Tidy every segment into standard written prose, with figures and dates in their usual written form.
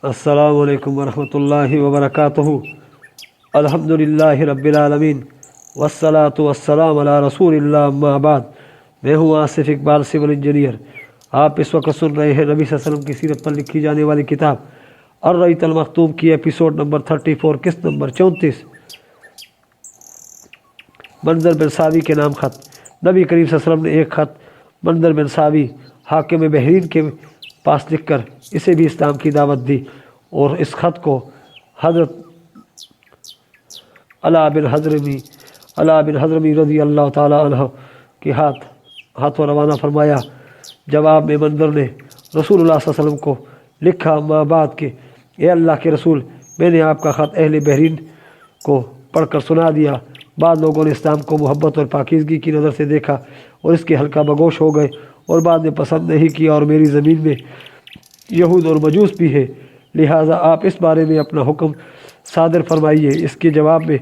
السلام علیکم ورحمۃ اللہ وبرکاتہ۔ الحمدللہ رب العالمین والصلاة والسلام علی رسول اللہ، اما بعد۔ میں ہوں آصف اقبال، سول انجینئر۔ آپ اس وقت سن رہے ہیں نبی صلی اللہ علیہ وسلم کی سیرت پر لکھی جانے والی کتاب الرحیق المختوم کی ایپیسوڈ نمبر 34، قسط نمبر 34، منظر بن ثاوی کے نام خط۔ نبی کریم صلی اللہ علیہ وسلم نے ایک خط منظر بن ثاوی حاکم بحرین کے پاس لکھ کر اسے بھی اسلام کی دعوت دی، اور اس خط کو حضرت علا بن حضرمی رضی اللہ تعالی عنہ کے ہاتھوں روانہ فرمایا۔ جواب میں منظر نے رسول اللہ صلی اللہ علیہ وسلم کو لکھا، اما بعد کہ اے اللہ کے رسول، میں نے آپ کا خط اہل بحرین کو پڑھ کر سنا دیا۔ بعض لوگوں نے اسلام کو محبت اور پاکیزگی کی نظر سے دیکھا اور اس کے حلقہ بگوش ہو گئے، اور بعد نے پسند نہیں کیا، اور میری زمین میں یہود اور مجوس بھی ہے، لہٰذا آپ اس بارے میں اپنا حکم صادر فرمائیے۔ اس کے جواب میں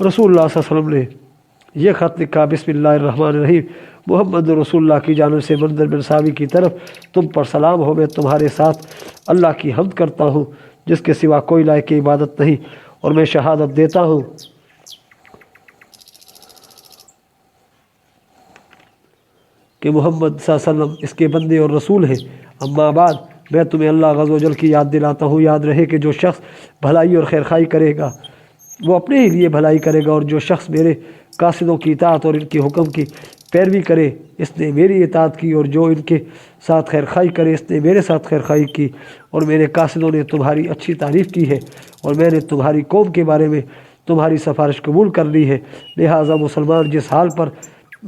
رسول اللہ صلی اللہ علیہ وسلم نے یہ خط لکھا، بسم اللہ الرحمن الرحیم، محمد رسول اللہ کی جانب سے منظر بن ثاوی کی طرف، تم پر سلام ہو۔ میں تمہارے ساتھ اللہ کی حمد کرتا ہوں جس کے سوا کوئی لائق عبادت نہیں، اور میں شہادت دیتا ہوں کہ محمد صلی اللہ علیہ وسلم اس کے بندے اور رسول ہیں۔ اما بعد، میں تمہیں اللہ عز و جل کی یاد دلاتا ہوں۔ یاد رہے کہ جو شخص بھلائی اور خیرخواہی کرے گا وہ اپنے ہی لیے بھلائی کرے گا، اور جو شخص میرے قاصدوں کی اطاعت اور ان کے حکم کی پیروی کرے اس نے میری اطاعت کی، اور جو ان کے ساتھ خیرخواہی کرے اس نے میرے ساتھ خیرخواہی کی، اور میرے قاصدوں نے تمہاری اچھی تعریف کی ہے، اور میں نے تمہاری قوم کے بارے میں تمہاری سفارش قبول کر لی ہے۔ لہٰذا مسلمان جس حال پر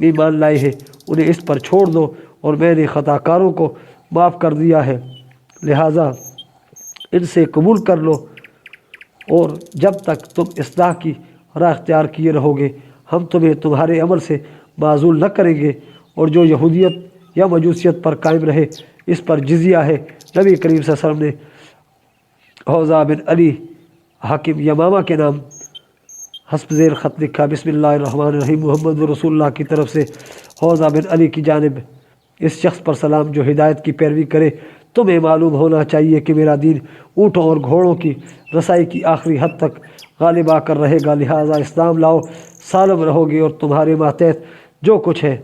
ایمان لائے ہیں انہیں اس پر چھوڑ دو، اور میں نے خطا کاروں کو معاف کر دیا ہے، لہٰذا ان سے قبول کر لو، اور جب تک تم اصلاح کی راہ اختیار کیے رہو گے ہم تمہیں تمہارے عمل سے معزول نہ کریں گے۔ اور جو یہودیت یا مجوسیت پر قائم رہے اس پر جزیہ ہے۔ نبی کریم صلی اللہ علیہ وسلم نے حوضہ بن علی حاکم یمامہ کے نام حسب ذیل خط لکھا، بسم اللہ الرحمن الرحیم، محمد رسول اللہ کی طرف سے حوضہ بن علی کی جانب، اس شخص پر سلام جو ہدایت کی پیروی کرے۔ تمہیں معلوم ہونا چاہیے کہ میرا دین اونٹوں اور گھوڑوں کی رسائی کی آخری حد تک غالب آ کر رہے گا، لہٰذا اسلام لاؤ، سالم رہو گے، اور تمہارے ماتحت جو کچھ ہے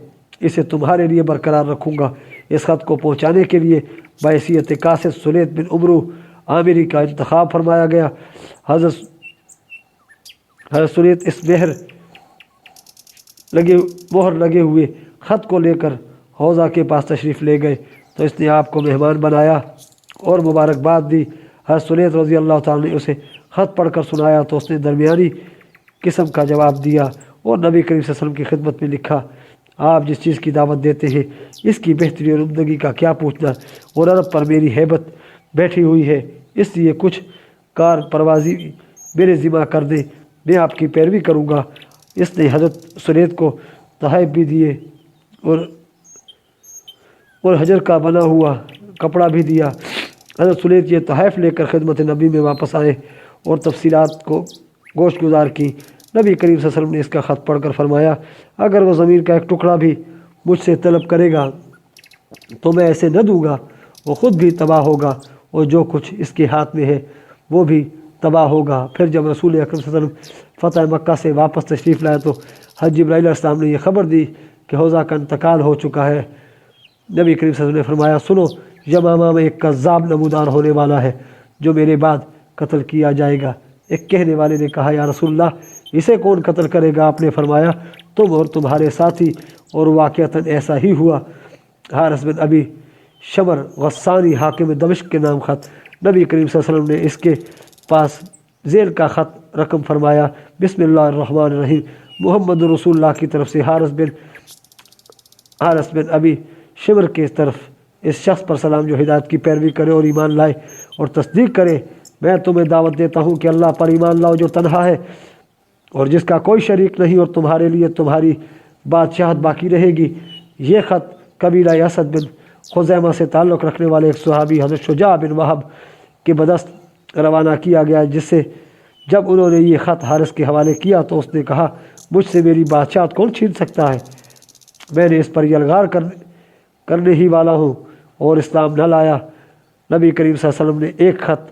اسے تمہارے لیے برقرار رکھوں گا۔ اس خط کو پہنچانے کے لیے بحیثیت قاصد سلیط بن عمرو عامری کا انتخاب فرمایا گیا۔ حضرت سلیط اس مہر لگے ہوئے خط کو لے کر حوضہ کے پاس تشریف لے گئے تو اس نے آپ کو مہمان بنایا اور مبارکباد دی۔ حضرت سلیط رضی اللہ تعالیٰ نے اسے خط پڑھ کر سنایا تو اس نے درمیانی قسم کا جواب دیا اور نبی کریم صلی اللہ علیہ وسلم کی خدمت میں لکھا، آپ جس چیز کی دعوت دیتے ہیں اس کی بہتری اور عمدگی کا کیا پوچھنا، اور عرب پر میری ہیبت بیٹھی ہوئی ہے، اس لیے کچھ کار پروازی میرے ذمہ کر دیں، میں آپ کی پیروی کروں گا۔ اس نے حضرت سلیط کو تحائف بھی دیے اور حجر کا بنا ہوا کپڑا بھی دیا۔ حضرت سلیط یہ تحائف لے کر خدمت نبی میں واپس آئے اور تفصیلات کو گوش گزار کی۔ نبی کریم صلی اللہ علیہ وسلم نے اس کا خط پڑھ کر فرمایا، اگر وہ زمین کا ایک ٹکڑا بھی مجھ سے طلب کرے گا تو میں ایسے نہ دوں گا، وہ خود بھی تباہ ہوگا اور جو کچھ اس کے ہاتھ میں ہے وہ بھی تباہ ہوگا۔ پھر جب رسول اکرم صلی اللہ علیہ وسلم فتح مکہ سے واپس تشریف لائے تو حضرت جبرائیل علیہ السلام نے یہ خبر دی کہ حوضہ کا انتقال ہو چکا ہے۔ نبی کریم صلی اللہ علیہ وسلم نے فرمایا، سنو، یمامہ میں ایک کذاب نمودار ہونے والا ہے جو میرے بعد قتل کیا جائے گا۔ ایک کہنے والے نے کہا، یا رسول اللہ، اسے کون قتل کرے گا؟ آپ نے فرمایا، تم اور تمہارے ساتھی، اور واقعتاً ایسا ہی ہوا۔ حارث بن ابی شمر غسانی حاکم دمشق کے نام خط۔ نبی کریم صلی اللہ علیہ وسلم نے اس کے پاس ذیل کا خط رقم فرمایا، بسم اللہ الرحمن الرحیم، محمد رسول اللہ کی طرف سے حارث بن ابی شمر کے طرف، اس شخص پر سلام جو ہدایت کی پیروی کرے اور ایمان لائے اور تصدیق کرے۔ میں تمہیں دعوت دیتا ہوں کہ اللہ پر ایمان لاؤ جو تنہا ہے اور جس کا کوئی شریک نہیں، اور تمہارے لیے تمہاری بادشاہت باقی رہے گی۔ یہ خط قبیلہ اسد بن خزیمہ سے تعلق رکھنے والے ایک صحابی حضرت شجاع بن وہب کے بدست روانہ کیا گیا، جس سے جب انہوں نے یہ خط حارث کے حوالے کیا تو اس نے کہا، مجھ سے میری بادشاہت کون چھین سکتا ہے؟ میں نے اس پر یلغار کرنے ہی والا ہوں اور اسلام نہ لایا۔ نبی کریم صلی اللہ علیہ وسلم نے ایک خط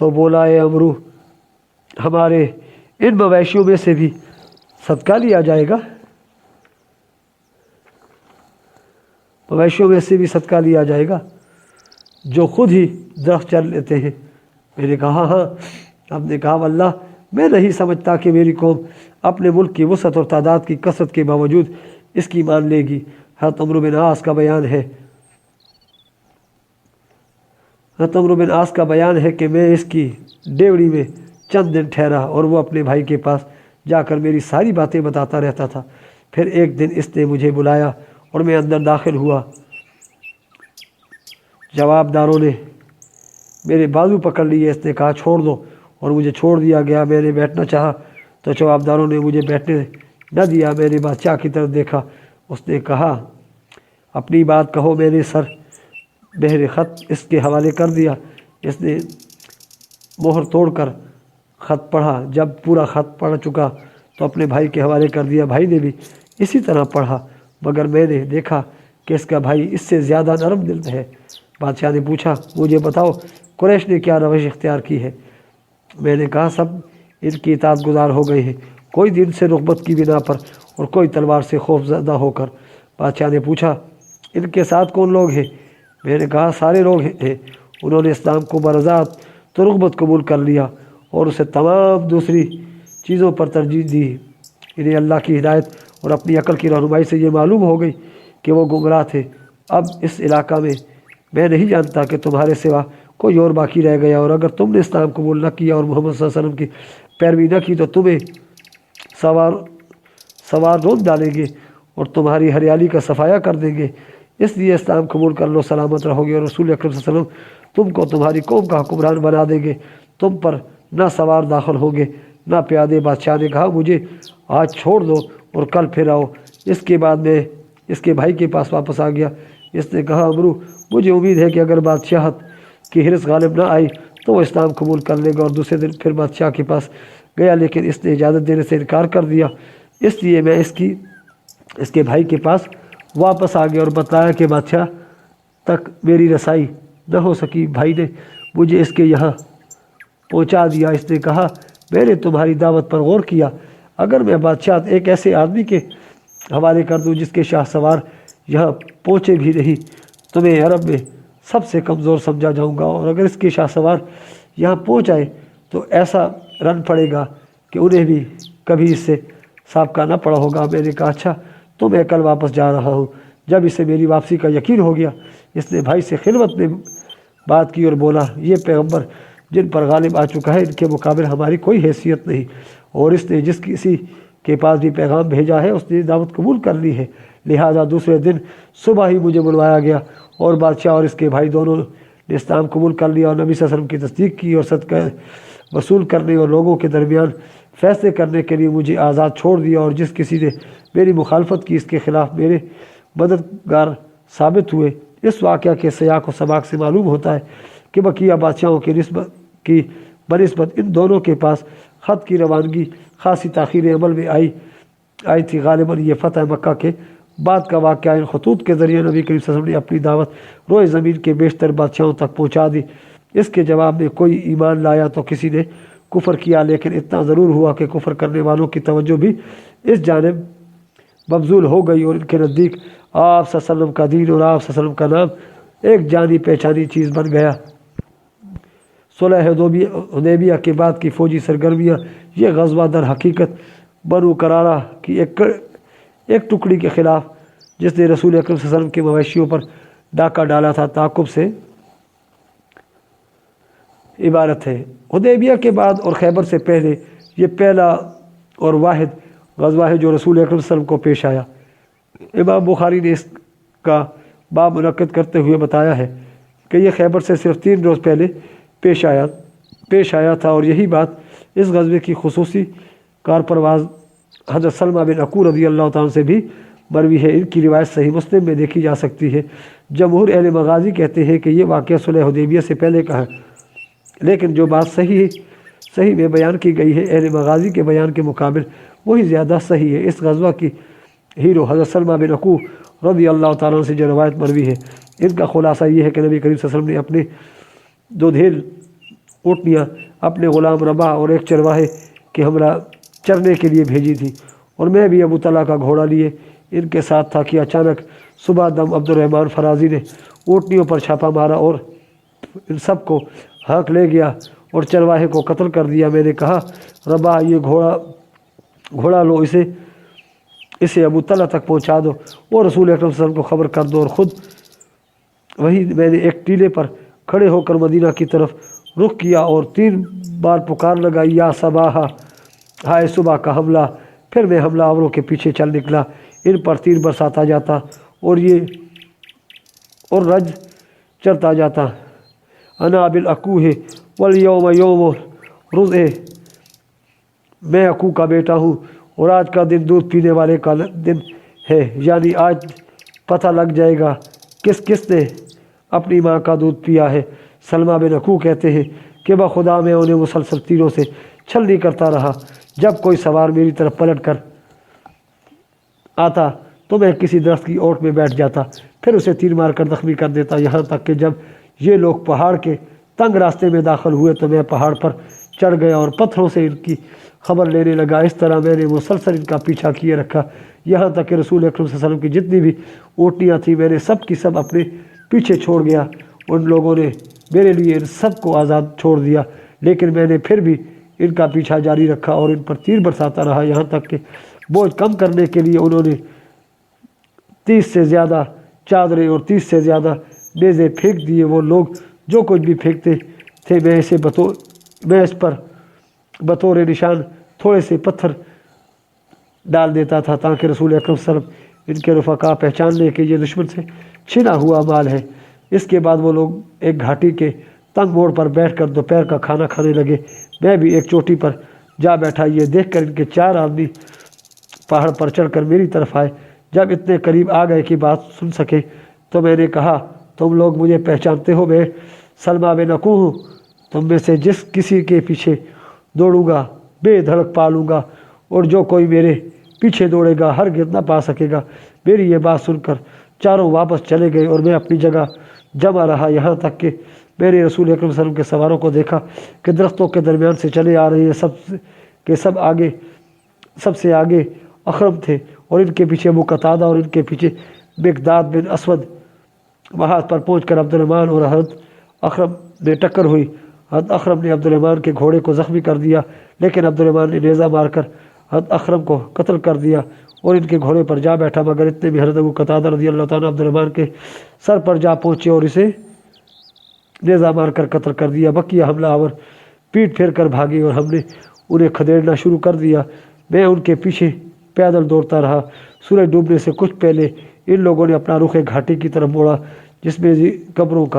تو بولا اے امرو ہمارے ان مویشیوں میں سے بھی صدقہ لیا جائے گا؟ مویشیوں میں سے بھی صدقہ لیا جائے گا جو خود ہی درخت چر لیتے ہیں؟ میں نے کہا ہاں۔ آپ نے کہا واللہ میں نہیں سمجھتا کہ میری قوم اپنے ملک کی وسعت اور تعداد کی کثرت کے باوجود اس کی مان لے گی۔ حضرت عمرو بن عاص کا بیان ہے کہ میں اس کی ڈیوڑی میں چند دن ٹھہرا اور وہ اپنے بھائی کے پاس جا کر میری ساری باتیں بتاتا رہتا تھا۔ پھر ایک دن اس نے مجھے بلایا اور میں اندر داخل ہوا۔ جوابداروں نے میرے بازو پکڑ لیے۔ اس نے کہا چھوڑ دو، اور مجھے چھوڑ دیا گیا۔ میں نے بیٹھنا چاہا تو جوابداروں نے مجھے بیٹھنے نہ دیا۔ میں نے بادشاہ کی طرف دیکھا۔ اس نے کہا اپنی بات کہو۔ میں نے سر بہر خط اس کے حوالے کر دیا۔ اس نے مہر توڑ کر خط پڑھا۔ جب پورا خط پڑھ چکا تو اپنے بھائی کے حوالے کر دیا۔ بھائی نے بھی اسی طرح پڑھا، مگر میں نے دیکھا کہ اس کا بھائی اس سے زیادہ نرم دل ہے۔ بادشاہ نے پوچھا مجھے بتاؤ قریش نے کیا روش اختیار کی ہے؟ میں نے کہا سب ان کی اطاعت گزار ہو گئے ہیں، کوئی دین سے رغبت کی بنا پر اور کوئی تلوار سے خوف زدہ ہو کر۔ بادشاہ نے پوچھا ان کے ساتھ کون لوگ ہیں؟ میں نے کہا سارے لوگ ہیں، انہوں نے اسلام کو برضات تو رغبت قبول کر لیا اور اسے تمام دوسری چیزوں پر ترجیح دی۔ انہیں اللہ کی ہدایت اور اپنی عقل کی رہنمائی سے یہ معلوم ہو گئی کہ وہ گمراہ تھے۔ اب اس علاقہ میں نہیں جانتا کہ تمہارے سوا کوئی اور باقی رہ گیا، اور اگر تم نے اسلام قبول نہ کیا اور محمد صلی اللہ علیہ وسلم کی پیروی نہ کی تو تمہیں سوار روند ڈالیں گے اور تمہاری ہریالی کا صفایا کر دیں گے۔ اس لیے اسلام قبول کر لو، سلامت رہو گے، اور رسول اکرم صلی اللہ علیہ وسلم تم کو تمہاری قوم کا حکمران بنا دیں گے۔ تم پر نہ سوار داخل ہوں گے نہ پیادے۔ بادشاہ نے کہا مجھے آج چھوڑ دو اور کل پھر آؤ۔ اس کے بعد میں اس کے بھائی کے پاس واپس آ گیا۔ اس نے کہا امرو مجھے امید ہے کہ اگر بادشاہت کی حرص غالب نہ آئی تو وہ اسلام قبول کر لے گا۔ اور دوسرے دن پھر بادشاہ کے پاس گیا، لیکن اس نے اجازت دینے سے انکار کر دیا۔ اس لیے میں اس کے بھائی کے پاس واپس آ گیا اور بتایا کہ بادشاہ تک میری رسائی نہ ہو سکی۔ بھائی نے مجھے اس کے یہاں پہنچا دیا۔ اس نے کہا میں نے تمہاری دعوت پر غور کیا، اگر میں بادشاہ ایک ایسے آدمی کے حوالے کر دوں جس کے شاہ سوار یہاں پہنچے بھی نہیں، تمہیں عرب میں سب سے کمزور سمجھا جاؤں گا، اور اگر اس کے شاہ سوار یہاں پہنچ آئے تو ایسا رن پڑے گا کہ انہیں بھی کبھی اس سے سابقہ نہ پڑا ہوگا۔ میں نے کہا اچھا تو میں کل واپس جا رہا ہوں۔ جب اسے میری واپسی کا یقین ہو گیا، اس نے بھائی سے خلوت میں بات کی اور بولا یہ پیغمبر جن پر غالب آ چکا ہے ان کے مقابل ہماری کوئی حیثیت نہیں، اور اس نے جس کسی کے پاس بھی پیغام بھیجا ہے اس نے دعوت قبول کر لی ہے۔ لہٰذا دوسرے دن صبح ہی مجھے بلوایا گیا، اور بادشاہ اور اس کے بھائی دونوں نے اسلام قبول کر لیا اور نبی صلی اللہ علیہ وسلم کی تصدیق کی، اور صدقہ وصول کرنے اور لوگوں کے درمیان فیصلے کرنے کے لیے مجھے آزاد چھوڑ دیا۔ اور جس کسی نے میری مخالفت کی اس کے خلاف میرے مددگار ثابت ہوئے۔ اس واقعہ کے سیاق و سباق سے معلوم ہوتا ہے کہ بقیہ بادشاہوں کی بنسبت ان دونوں کے پاس خط کی روانگی خاصی تاخیر عمل میں آئی تھی۔ غالباً یہ فتح مکہ کے بعد کا واقعہ ان خطوط کے ذریعے نبی کریم صلی اللہ علیہ وسلم نے اپنی دعوت روئے زمین کے بیشتر بادشاہوں تک پہنچا دی۔ اس کے جواب میں کوئی ایمان لایا تو کسی نے کفر کیا، لیکن اتنا ضرور ہوا کہ کفر کرنے والوں کی توجہ بھی اس جانب مبذول ہو گئی، اور ان کے نزدیک آپ صلی اللہ علیہ وسلم کا دین اور آپ صلی اللہ علیہ وسلم کا نام ایک جانی پہچانی چیز بن گیا۔ صلح حدیبیہ کے بعد کی فوجی سرگرمیاں۔ یہ غزوہ در حقیقت بنو قرارہ کی ایک ٹکڑی کے خلاف جس نے رسول اکرم صلی اللہ علیہ وسلم کے مویشیوں پر ڈاکہ ڈالا تھا تعاقب سے عبارت ہے۔ حدیبیہ کے بعد اور خیبر سے پہلے یہ پہلا اور واحد غزوہ ہے جو رسول اکرم صلی اللہ علیہ وسلم کو پیش آیا۔ امام بخاری نے اس کا باب منعقد کرتے ہوئے بتایا ہے کہ یہ خیبر سے صرف 3 روز پہلے پیش آیا تھا، اور یہی بات اس غزوے کی خصوصی کارپرواز حضرت سلمہ بن عقور رضی اللہ تعالیٰ سے بھی مروی ہے۔ ان کی روایت صحیح مسلم میں دیکھی جا سکتی ہے۔ جمہور اہل مغازی کہتے ہیں کہ یہ واقعہ صلح حدیبیہ سے پہلے کا ہے، لیکن جو بات صحیح میں بیان کی گئی ہے اہل مغازی کے بیان کے مقابل وہی زیادہ صحیح ہے۔ اس غزوہ کی ہیرو حضرت سلمہ بن عقور رضی اللہ تعالیٰ عنہ سے جو روایت مروی ہے، ان کا خلاصہ یہ ہے کہ نبی کریم صلی اللہ علیہ وسلم نے اپنے 2 دھیل اونٹنیاں اپنے غلام رباح اور ایک چرواہے کے ہمراہ چرنے کے لیے بھیجی تھی، اور میں بھی ابو طلحہ کا گھوڑا لیے ان کے ساتھ تھا کہ اچانک صبح دم عبد الرحمن فرازی نے اونٹنیوں پر چھاپا مارا اور ان سب کو ہانک لے گیا اور چرواہے کو قتل کر دیا۔ میں نے کہا، رباح، یہ گھوڑا لو، اسے ابو طلحہ تک پہنچا دو اور رسول اکرم صلی اللہ علیہ وسلم کو خبر کر دو، اور خود وہی میں نے ایک ٹیلے پر کھڑے ہو کر مدینہ کی طرف رخ کیا اور 3 بار پکار لگائی، یا صباح، ہائے صبح کا حملہ۔ پھر میں حملہ آوروں کے پیچھے چل نکلا، ان پر تیر برساتا جاتا اور رج چرتا جاتا۔ انا بالاکوہ والیوم یوم رزء، میں اکو کا بیٹا ہوں اور آج کا دن دودھ پینے والے کا دن ہے، یعنی آج پتہ لگ جائے گا کس کس نے اپنی ماں کا دودھ پیا ہے۔ سلمہ بن اکو کہتے ہیں کہ بخدا میں انہیں مسلسل تیروں سے چھلنی کرتا رہا، جب کوئی سوار میری طرف پلٹ کر آتا تو میں کسی درخت کی اوٹ میں بیٹھ جاتا، پھر اسے تیر مار کر زخمی کر دیتا، یہاں تک کہ جب یہ لوگ پہاڑ کے تنگ راستے میں داخل ہوئے تو میں پہاڑ پر چڑھ گیا اور پتھروں سے ان کی خبر لینے لگا۔ اس طرح میں نے مسلسل ان کا پیچھا کیے رکھا، یہاں تک کہ رسول اکرم صلی اللہ علیہ وسلم کی جتنی بھی اونٹنیاں تھیں میں نے سب کی سب اپنے پیچھے چھوڑ گیا۔ ان لوگوں نے میرے لیے ان سب کو آزاد چھوڑ دیا، لیکن میں نے پھر بھی ان کا پیچھا جاری رکھا اور ان پر تیر برساتا رہا، یہاں تک کہ بوجھ کم کرنے کے لیے انہوں نے 30 سے زیادہ چادریں اور 30 سے زیادہ نیزے پھینک دیے۔ وہ لوگ جو کچھ بھی پھینکتے تھے میں اس پر بطور نشان تھوڑے سے پتھر ڈال دیتا تھا تاکہ رسول اکرم صلی اللہ علیہ وسلم ان کے رفقا پہچان لیں کہ یہ دشمن سے چھنا ہوا مال ہے۔ اس کے بعد وہ لوگ ایک گھاٹی کے تنگ موڑ پر بیٹھ کر دوپہر کا کھانا کھانے لگے۔ میں بھی ایک چوٹی پر جا بیٹھا، یہ دیکھ کر ان کے 4 آدمی پہاڑ پر چڑھ کر میری طرف آئے۔ جب اتنے قریب آ گئے کہ بات سن سکے تو میں نے کہا، تم لوگ مجھے پہچانتے ہو؟ میں سلمہ بن اکو ہوں، تم میں سے جس کسی کے پیچھے دوڑوں گا بے دھڑک پا لوں گا، اور جو کوئی میرے پیچھے دوڑے گا ہرگز نہ پا سکے گا۔ میری یہ بات سن کر چاروں واپس چلے گئے اور میں اپنی جگہ جمع رہا، یہاں تک کہ میں نے رسول اکرم صلی اللہ علیہ وسلم کے سواروں کو دیکھا کہ درختوں کے درمیان سے چلے آ رہے ہیں۔ سب سے آگے اخرم تھے اور ان کے پیچھے ابو قتادہ اور ان کے پیچھے مقداد بن اسود۔ وہاں پر پہنچ کر عبد الرحمن اور حضرت اخرم میں ٹکر ہوئی۔ حضرت اخرم نے عبد الرحمن کے گھوڑے کو زخمی کر دیا، لیکن عبد الرحمن نے نیزہ مار کر حضرت اخرم کو قتل کر دیا اور ان کے گھوڑے پر جا بیٹھا، مگر اتنے میں حضرت ابو قتادہ رضی اللہ تعالیٰ عبد الرحمن کے سر پر جا پہنچے اور اسے نیزہ مار کر قتل کر دیا۔ بقیہ حملہ آور پیٹ پھیر کر بھاگے اور ہم نے انہیں کھدیڑنا شروع کر دیا۔ میں ان کے پیچھے پیدل دوڑتا رہا۔ سورج ڈوبنے سے کچھ پہلے ان لوگوں نے اپنا رخ ایک گھاٹی کی طرف موڑا جس میں قبروک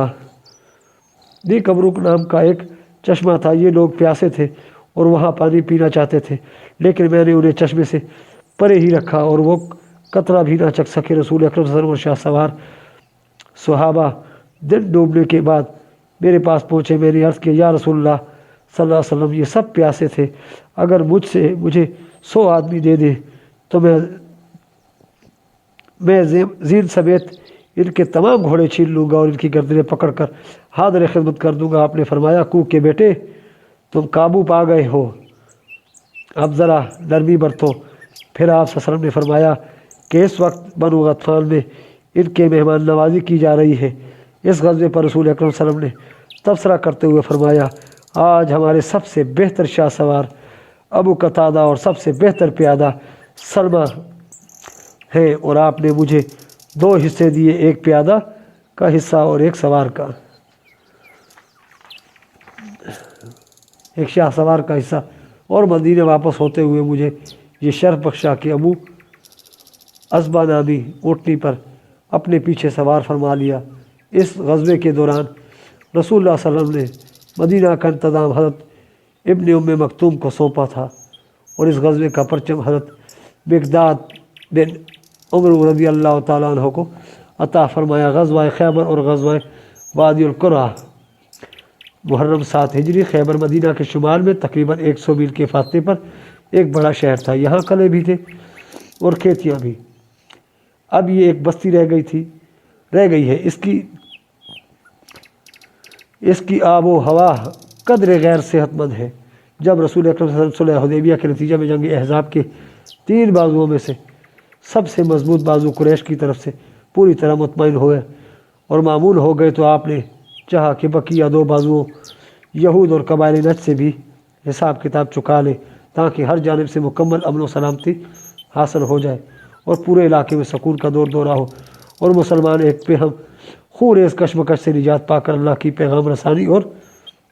نام کا ایک چشمہ تھا۔ یہ لوگ پیاسے تھے اور وہاں پانی پینا چاہتے تھے، لیکن میں نے انہیں چشمے سے پرے ہی رکھا اور وہ قطرہ بھی نہ چکھ سکے۔ رسول اکرم صلی اللہ علیہ وسلم اور شاہ سوار صحابہ دن ڈوبنے کے بعد میرے پاس پہنچے۔ میں نے عرض کیا، یا رسول اللہ صلی اللہ علیہ وسلم، یہ سب پیاسے تھے، اگر مجھے 100 آدمی دے دیں تو میں زین سمیت ان کے تمام گھوڑے چھین لوں گا اور ان کی گردنیں پکڑ کر حاضر خدمت کر دوں گا۔ آپ نے فرمایا، کو کے بیٹے، تم قابو پا گئے ہو، اب ذرا نرمی برتو۔ پھر آپ صلی اللہ علیہ وسلم نے فرمایا کہ اس وقت بنو غطفان میں ان کے مہمان نوازی کی جا رہی ہے۔ اس غزوے پر رسول اکرم صلی اللہ علیہ وسلم نے تبصرہ کرتے ہوئے فرمایا، آج ہمارے سب سے بہتر شاہ سوار ابو قتادہ اور سب سے بہتر پیادہ سلمہ ہے، اور آپ نے مجھے 2 حصے دیے، ایک پیادہ کا حصہ اور ایک سوار کا، ایک شاہ سوار کا حصہ، اور مدینے واپس ہوتے ہوئے مجھے یہ شرف بخشا کہ ابو عصبہ نامی اونٹنی پر اپنے پیچھے سوار فرما لیا۔ اس غزوے کے دوران رسول اللہ صلی اللہ علیہ وسلم نے مدینہ کا انتظام حضرت ابن ام مکتوم کو سونپا تھا، اور اس غزوے کا پرچم حضرت مقداد بن عمر رضی اللہ تعالیٰ عنہ کو عطا فرمایا۔ غزوہ خیبر اور غزوہ وادی القرہ، محرم 7 ہجری، خیبر مدینہ کے شمال میں تقریباً 100 میل کے فاصلے پر ایک بڑا شہر تھا۔ یہاں قلعے بھی تھے اور کھیتیاں بھی۔ اب یہ ایک بستی رہ گئی ہے۔ اس کی آب و ہوا قدر غیر صحت مند ہے۔ جب رسول اکرم صلی اللہ علیہ وسلم صلح حدیبیہ کے نتیجے میں جنگ احزاب کے 3 بازوؤں میں سے سب سے مضبوط بازو قریش کی طرف سے پوری طرح مطمئن ہوئے اور معمول ہو گئے تو آپ نے چاہا کہ بقیہ 2 بازوؤں یہود اور قبائل نجد سے بھی حساب کتاب چکا لے تاکہ ہر جانب سے مکمل امن و سلامتی حاصل ہو جائے اور پورے علاقے میں سکون کا دورہ ہو اور مسلمان ایک پہ ہم خوریز کشمکش سے نجات پا کر اللہ کی پیغام رسانی اور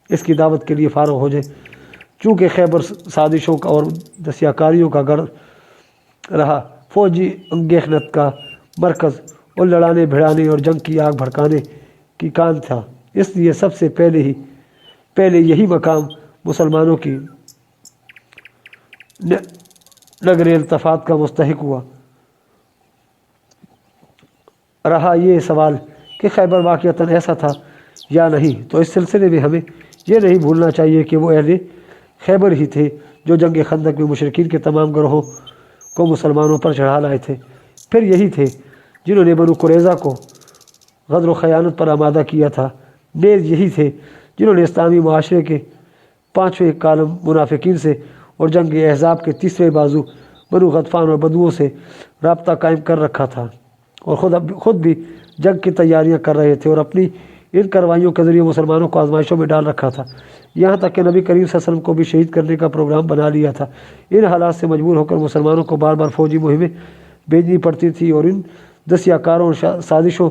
اس کی دعوت کے لیے فارغ ہو جائے۔ چونکہ خیبر سازشوں کا اور دسیہ کاریوں کا گڑھ رہا، فوجی انگیخت کا مرکز اور لڑانے بھڑانے اور جنگ کی آگ بھڑکانے کی کان تھا، اس لیے سب سے پہلے یہی مقام مسلمانوں کی نگر التفات کا مستحق ہوا۔ رہا یہ سوال کہ خیبر واقعتاً ایسا تھا یا نہیں، تو اس سلسلے میں ہمیں یہ نہیں بھولنا چاہیے کہ وہ اہل خیبر ہی تھے جو جنگ خندق میں مشرکین کے تمام گروہوں کو مسلمانوں پر چڑھا لائے تھے۔ پھر یہی تھے جنہوں نے بنو قریظہ کو غدر و خیانت پر آمادہ کیا تھا۔ نیز یہی تھے جنہوں نے اسلامی معاشرے کے 5ویں کالم منافقین سے اور جنگ احزاب کے 3ویں بازو بنو غطفان اور بدوؤں سے رابطہ قائم کر رکھا تھا اور خود بھی جنگ کی تیاریاں کر رہے تھے اور اپنی ان کارروائیوں کے ذریعے مسلمانوں کو آزمائشوں میں ڈال رکھا تھا، یہاں تک کہ نبی کریم صلی اللہ علیہ وسلم کو بھی شہید کرنے کا پروگرام بنا لیا تھا۔ ان حالات سے مجبور ہو کر مسلمانوں کو بار بار فوجی مہمیں بھیجنی پڑتی تھی اور ان دسیہ کاروں اور سازشوں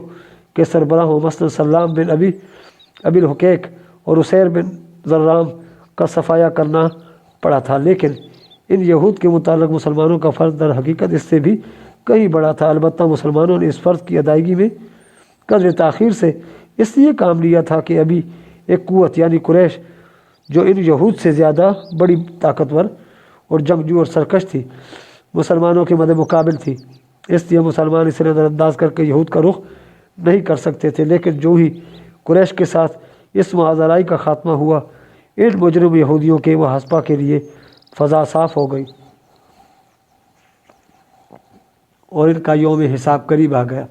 کے سربراہوں مثلا سلام بن ابی الحقیق اور عسیر بن ضرام کا صفایا کرنا پڑا تھا۔ لیکن ان یہود کے متعلق مسلمانوں کا فرض در حقیقت اس سے بھی کہیں بڑا تھا۔ البتہ مسلمانوں نے اس فرض کی ادائیگی میں قدر تاخیر سے اس لیے کام لیا تھا کہ ابھی ایک قوت یعنی قریش جو ان یہود سے زیادہ بڑی طاقتور اور جنگجو اور سرکش تھی، مسلمانوں کے مد مقابل تھی۔ اس لیے مسلمان اسے نظر انداز کر کے یہود کا رخ نہیں کر سکتے تھے۔ لیکن جو ہی قریش کے ساتھ اس معاذرائی کا خاتمہ ہوا، ان مجرم یہودیوں کے محاسبہ کے لیے فضا صاف ہو گئی اور ان کا یوم حساب قریب آ گیا۔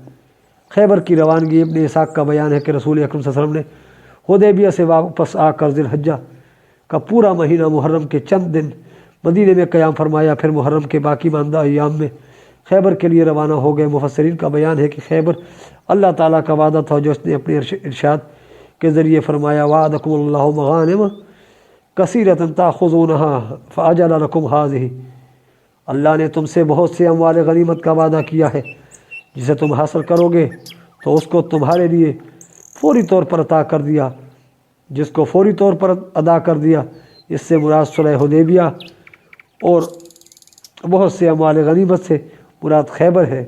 خیبر کی روانگی ابن اسحاق کا بیان ہے کہ رسول اکرم صلی اللہ علیہ وسلم نے حدیبیہ سے واپس آ کر ذی الحجہ کا پورا مہینہ محرم کے چند دن مدینے میں قیام فرمایا، پھر محرم کے باقی ماندہ ایام میں خیبر کے لیے روانہ ہو گئے۔ مفسرین کا بیان ہے کہ خیبر اللہ تعالیٰ کا وعدہ تھا جو اس نے اپنے ارشاد کے ذریعے فرمایا، وعدکم اللہ مغانم کثیرۃ تاخذونها فاجل لکم ہذہ، اللہ نے تم سے بہت سے اموال غنیمت کا وعدہ کیا ہے، جسے تم حاصل کرو گے تو اس کو تمہارے لیے فوری طور پر عطا کر دیا۔ جس کو فوری طور پر ادا کر دیا، اس سے مراد صلح حدیبیہ اور بہت سے اموال غنیمت سے مراد خیبر ہے۔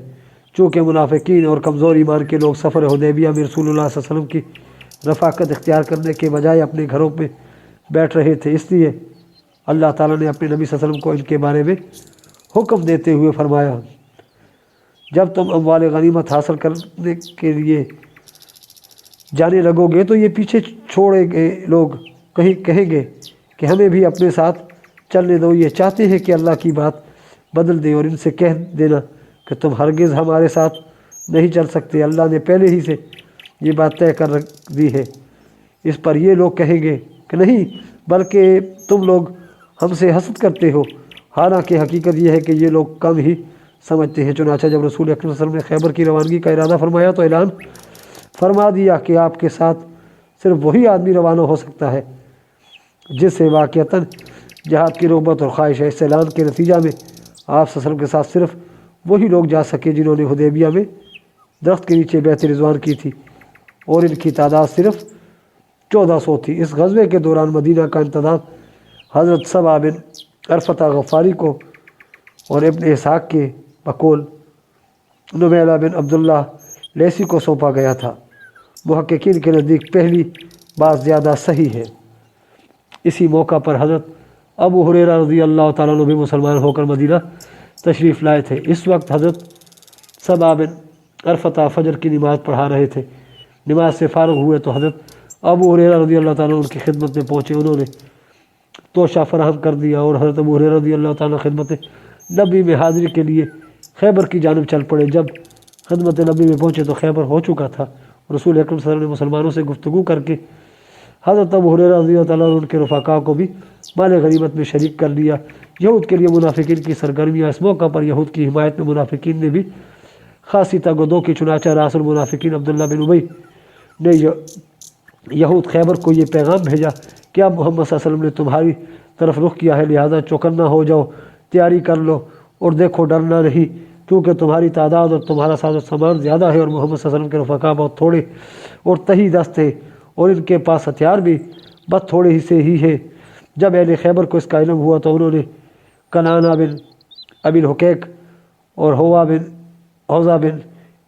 چونکہ منافقین اور کمزور ایمان کے لوگ سفر حدیبیہ میں رسول اللہ صلی اللہ علیہ وسلم کی رفاقت اختیار کرنے کے بجائے اپنے گھروں میں بیٹھ رہے تھے، اس لیے اللہ تعالیٰ نے اپنے نبی صلی اللہ علیہ وسلم کو ان کے بارے میں حکم دیتے ہوئے فرمایا، جب تم اموال غنیمت حاصل کرنے کے لیے جانے لگو گے تو یہ پیچھے چھوڑے گئے لوگ کہیں گے کہ ہمیں بھی اپنے ساتھ چلنے دو، یہ چاہتے ہیں کہ اللہ کی بات بدل دیں، اور ان سے کہہ دینا کہ تم ہرگز ہمارے ساتھ نہیں چل سکتے، اللہ نے پہلے ہی سے یہ بات طے کر رکھ دی ہے۔ اس پر یہ لوگ کہیں گے کہ نہیں، بلکہ تم لوگ ہم سے حسد کرتے ہو، حالانکہ حقیقت یہ ہے کہ یہ لوگ کم ہی سمجھتے ہیں۔ چنانچہ جب رسول اکرم صلی اللہ علیہ وسلم نے خیبر کی روانگی کا ارادہ فرمایا تو اعلان فرما دیا کہ آپ کے ساتھ صرف وہی آدمی روانہ ہو سکتا ہے جس سے واقعتاً جہاد کی رغبت اور خواہش ہے۔ اس اعلان کے نتیجہ میں آپ صلی اللہ علیہ وسلم کے ساتھ صرف وہی لوگ جا سکے جنہوں نے حدیبیہ میں درخت کے نیچے بیعت رضوان کی تھی، اور ان کی تعداد صرف 1400 تھی۔ اس غزوے کے دوران مدینہ کا انتظام حضرت سبا بن عرفۃ غفاری کو اور ابن اسحاق کے بقول نمیلہ بن عبداللہ لیسی کو سونپا گیا تھا۔ محققین کے نزدیک پہلی بات زیادہ صحیح ہے۔ اسی موقع پر حضرت ابو ہریرہ رضی اللہ تعالیٰ عنہ بھی مسلمان ہو کر مدینہ تشریف لائے تھے۔ اس وقت حضرت سبا بن عرفۃ فجر کی نماز پڑھا رہے تھے۔ نماز سے فارغ ہوئے تو حضرت ابو ہریرہ رضی اللہ تعالیٰ عنہ ان کی خدمت میں پہنچے، انہوں نے توشہ فراہم کر دیا اور حضرت ابو ہریرہ رضی اللہ تعالیٰ خدمت نبی میں حاضری کے لیے خیبر کی جانب چل پڑے۔ جب خدمت نبی میں پہنچے تو خیبر ہو چکا تھا۔ رسول اکرم صلی اللہ علیہ وسلم نے مسلمانوں سے گفتگو کر کے حضرت ابو ہریرہ رضی اللہ تعالیٰ عنہ ان کے رفقا کو بھی مال غنیمت میں شریک کر لیا۔ یہود کے لیے منافقین کی سرگرمیاں، اس موقع پر یہود کی حمایت میں منافقین نے بھی خاصی تگدو کی، چنانچہ راس المنافقین عبداللہ بن ابی نے یہود خیبر کو یہ پیغام بھیجا کہ اب محمد صلی اللہ علیہ وسلم نے تمہاری طرف رخ کیا ہے، لہذا چوکنا ہو جاؤ، تیاری کر لو اور دیکھو، ڈرنا نہیں، کیونکہ تمہاری تعداد اور تمہارا ساز و سامان زیادہ ہے اور محمد صلی اللہ علیہ وسلم کے رفقا بہت تھوڑے اور تہی دست ہیں، اور ان کے پاس ہتھیار بھی بس تھوڑے ہی سے ہی ہے۔ جب اہل خیبر کو اس کا علم ہوا تو انہوں نے کنانہ بن ابی الحقیق اور حوزہ بن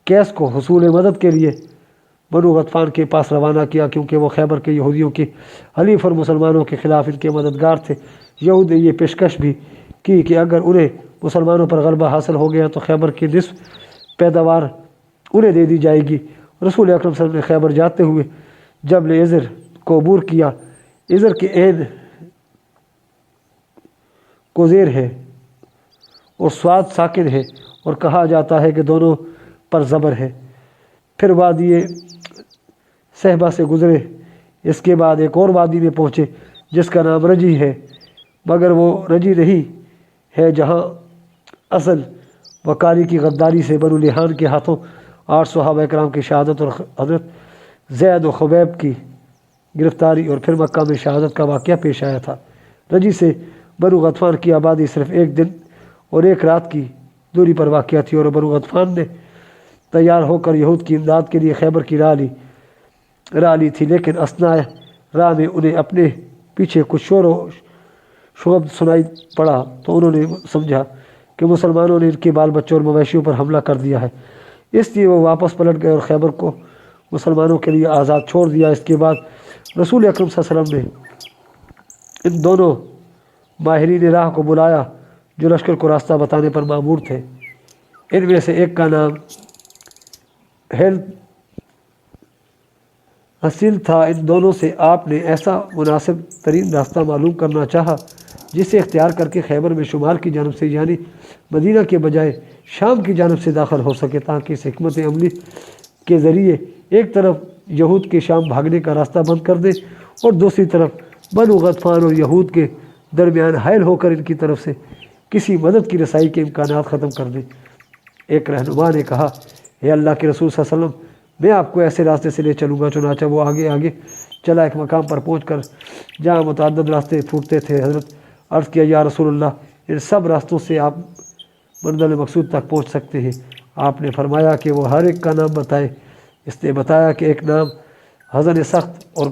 کیس کو حصول مدد کے لیے بنو غطفان کے پاس روانہ کیا، کیونکہ وہ خیبر کے یہودیوں کے حلیف اور مسلمانوں کے خلاف ان کے مددگار تھے۔ یہود نے یہ پیشکش بھی کی کہ اگر انہیں مسلمانوں پر غلبہ حاصل ہو گیا تو خیبر کی نصف پیداوار انہیں دے دی جائے گی۔ رسول اکرم صلی اللہ علیہ وسلم نے خیبر جاتے ہوئے جبل عذر کو عبور کیا۔ عذر کے عین کو زیر ہے اور سواد ساکن ہے اور کہا جاتا ہے کہ دونوں پر زبر ہے۔ پھر وادی صحبہ سے گزرے، اس کے بعد ایک اور وادی میں پہنچے جس کا نام رجی ہے، مگر وہ رجی نہیں ہے جہاں اصل وکالی کی غداری سے بنو لحان کے ہاتھوں 8 صحابہ کرام کی شہادت اور حضرت زید و خبیب کی گرفتاری اور پھر مکہ میں شہادت کا واقعہ پیش آیا تھا۔ رجی سے بنو غطفان کی آبادی صرف 1 دن اور 1 رات کی دوری پر واقع تھی، اور بنو غطفان نے تیار ہو کر یہود کی امداد کے لیے خیبر کی راہ لی تھی، لیکن اثناء راہ میں انہیں اپنے پیچھے کچھ شور و شغب سنائی پڑا تو انہوں نے سمجھا کہ مسلمانوں نے ان کے بال بچوں اور مویشیوں پر حملہ کر دیا ہے، اس لیے وہ واپس پلٹ گئے اور خیبر کو مسلمانوں کے لیے آزاد چھوڑ دیا۔ اس کے بعد رسول اکرم صلی اللہ علیہ وسلم نے ان دونوں ماہرین راہ کو بلایا جو لشکر کو راستہ بتانے پر مامور تھے۔ ان میں سے ایک کا نام حسین تھا۔ ان دونوں سے آپ نے ایسا مناسب ترین راستہ معلوم کرنا چاہا جسے اختیار کر کے خیبر میں شمال کی جانب سے یعنی مدینہ کے بجائے شام کی جانب سے داخل ہو سکے، تاکہ اس حکمت عملی کے ذریعے ایک طرف یہود کے شام بھاگنے کا راستہ بند کر دے اور دوسری طرف بنو غطفان اور یہود کے درمیان حائل ہو کر ان کی طرف سے کسی مدد کی رسائی کے امکانات ختم کر دیں۔ ایک رہنما نے کہا، اے اللہ کے رسول صلی اللہ علیہ وسلم، میں آپ کو ایسے راستے سے لے چلوں گا۔ چنانچہ وہ آگے چلا، ایک مقام پر پہنچ کر جہاں متعدد راستے پھوٹتے تھے، حضرت عرض کیا، یا رسول اللہ، ان سب راستوں سے آپ منزل مقصود تک پہنچ سکتے ہیں۔ آپ نے فرمایا کہ وہ ہر ایک کا نام بتائے۔ اس نے بتایا کہ ایک نام حزن سخت اور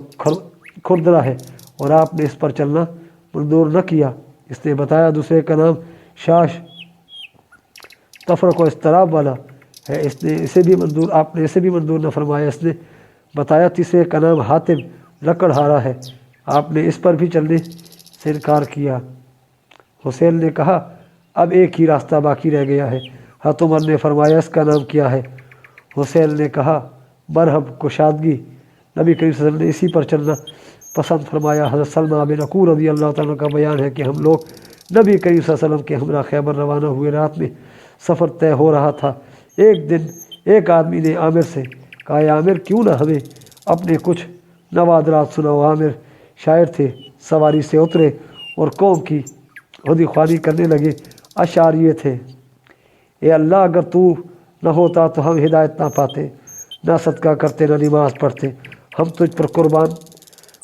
کھردرا ہے اور آپ نے اس پر چلنا منظور نہ کیا۔ اس نے بتایا دوسرے کا نام شاش تفرق و اضطراب والا ہے، آپ نے اسے بھی منظور نہ فرمایا۔ اس نے بتایا تیسرے کا نام حاتم لکڑہارا ہے، آپ نے اس پر بھی چلنے سے انکار کیا۔ حسین نے کہا، اب ایک ہی راستہ باقی رہ گیا ہے۔ حضرت عمر نے فرمایا، اس کا نام کیا ہے؟ حسین نے کہا، مرحب کشادگی۔ نبی کریم صلی اللہ علیہ وسلم نے اسی پر چلنا پسند فرمایا۔ حضرت سلمہ بن عقور رضی اللہ تعالیٰ کا بیان ہے کہ ہم لوگ نبی کریم صلی اللہ علیہ وسلم کے ہمراہ خیبر روانہ ہوئے، رات میں سفر طے ہو رہا تھا۔ ایک دن ایک آدمی نے عامر سے کہا، اے عامر، کیوں نہ ہمیں اپنے کچھ نوادرات سناؤ۔ عامر شاعر تھے، سواری سے اترے اور قوم کی خودی خوانی کرنے لگے۔ اشعار یہ تھے، اے اللہ، اگر تو نہ ہوتا تو ہم ہدایت نہ پاتے، نہ صدقہ کرتے نہ نماز پڑھتے، ہم تجھ پر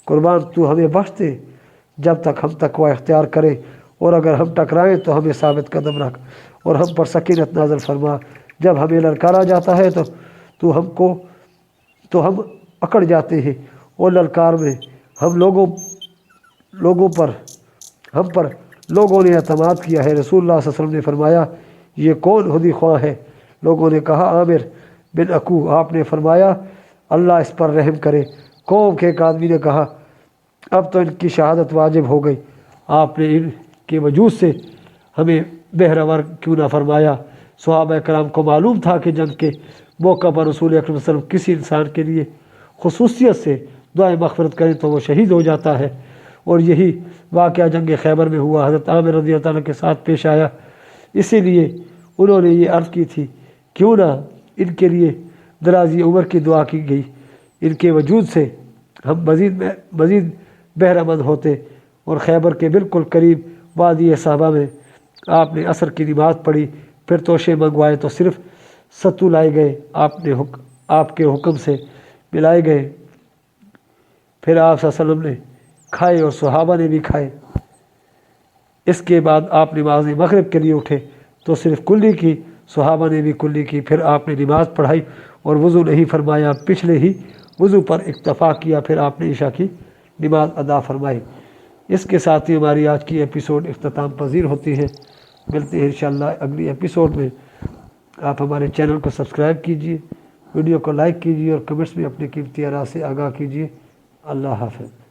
قربان تو ہمیں بخش دے جب تک ہم تقوی اختیار کریں، اور اگر ہم ٹکرائیں تو ہمیں ثابت قدم رکھ اور ہم پر سکینت نازل فرما۔ جب ہمیں للکارا جاتا ہے تو ہم اکڑ جاتے ہیں، اور للکار میں ہم پر لوگوں نے اعتماد کیا ہے۔ رسول اللہ صلی اللہ علیہ وسلم نے فرمایا، یہ کون ہدی خواہ ہے؟ لوگوں نے کہا، عامر بن عقو۔ آپ نے فرمایا، اللہ اس پر رحم کرے۔ قوم کے ایک آدمی نے کہا، اب تو ان کی شہادت واجب ہو گئی، آپ نے ان کے وجود سے ہمیں بہرور کیوں نہ فرمایا؟ صحابہ کرام کو معلوم تھا کہ جنگ کے موقع پر رسول اکرم صلی اللہ علیہ وسلم کسی انسان کے لیے خصوصیت سے دعائیں مغفرت کریں تو وہ شہید ہو جاتا ہے، اور یہی واقعہ جنگ خیبر میں ہوا۔ حضرت عامر رضی اللہ عنہ کے ساتھ پیش آیا، اسی لیے انہوں نے یہ عرض کی تھی، کیوں نہ ان کے لیے درازی عمر کی دعا کی گئی۔ ان کے وجود سے ہم مزید بہرہ مند ہوتے۔ اور خیبر کے بالکل قریب وادی صحابہ میں آپ نے عصر کی نماز پڑھی، پھر توشے منگوائے تو صرف ستو لائے گئے، آپ کے حکم سے ملائے گئے۔ پھر آپ صلی اللہ علیہ وسلم نے کھائے اور صحابہ نے بھی کھائے۔ اس کے بعد آپ نماز مغرب کے لیے اٹھے تو صرف کلی کی، صحابہ نے بھی کلی کی۔ پھر آپ نے نماز پڑھائی اور وضو نہیں فرمایا، پچھلے ہی وضو پر اکتفا کیا، پھر آپ نے عشاء کی نماز ادا فرمائی۔ اس کے ساتھ ہی ہماری آج کی ایپیسوڈ اختتام پذیر ہوتی ہے۔ ملتے ہیں انشاءاللہ اگلی ایپیسوڈ میں۔ آپ ہمارے چینل کو سبسکرائب کیجیے، ویڈیو کو لائک کیجیے اور کمنٹس میں اپنے قیمتی آراء سے آگاہ کیجیے۔ اللہ حافظ۔